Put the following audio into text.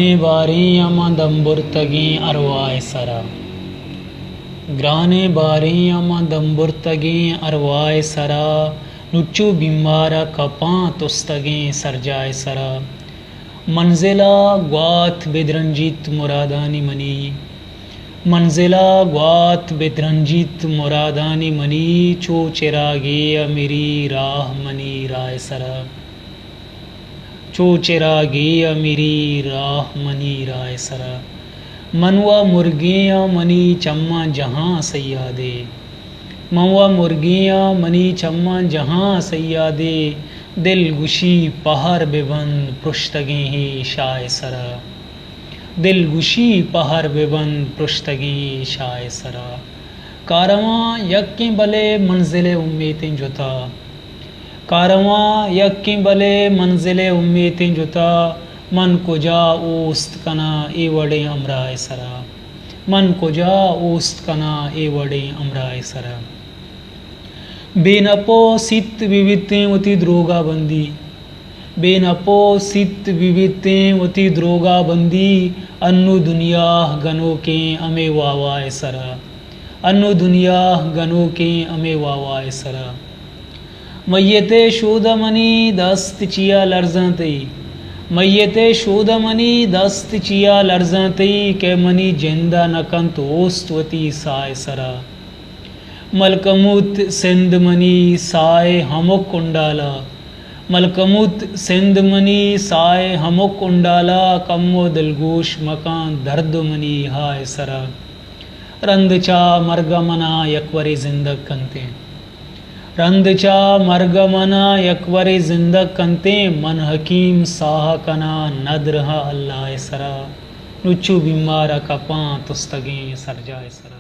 ग्राने बारे अमदंबुर्तगे अरवाय सरा ग्राने बारे अमदंबुर्तगे अरवाय सरा नुच्चू बिम्बारा कपा तुस्तगे सरजाय सरा मंजिला ग्वात बेदरंजित मुरादानी मनी मंजिला ग्वात बेदरंजित मुरादानी मनी चो चिरागे मेरी राह मनी राय सरा चो चिरागे मेरी राह मनी राय सरा मनवा मुर्गियाँ मनी चम्मा जहाँ सैयादे मनवा मुर्गियाँ मनी चम्मा जहाँ सैयादे दिल गुशी पहाड़ बेबंद पृष्ठगे ही शाय सरा दिल गुशी पहाड़ बेबंद पृष्ठगे शाय सरा कारवां यक्के बले मंजिले उम्मीदें जुता कारवां यक्के बले मंजिले उम्मीदें जुता मन कुजा ओस्त कना ए वडे अमराय सरा मन कुजा ओस्त कना ए वडे अमराय सरा बेनपो सित विविधें वती द्रोगा बंदी बेनपो सित विविधें वती द्रोगा बंदी अन्नु दुनिया गनो के अमे वावाय सरा अन्नु दुनिया गनो के अमे वावाय सरा मैयते शोधमनी दस्त चिया लर्जते मैयते शोधमनी दस्त चिया लर्जते के मनी जिंदा नकंत ओस्तवती साय सरा मलकमुत सिंध मनी साय हमोक कुंडाला मलकमुत सिंध मनी साय हमोक कुंडाला कम्मो दिलगोश मकान दर्द मनी हाय सरा रंदचा मरगमना यकवरे जिंदग कंते रंदचा मरगमना यकवरे जिंदग कंते मन हकीम साह कना नदरहा अल्लाह सरा नुच्चू बिमारा कपा तुस्तगे सरजाय सरा।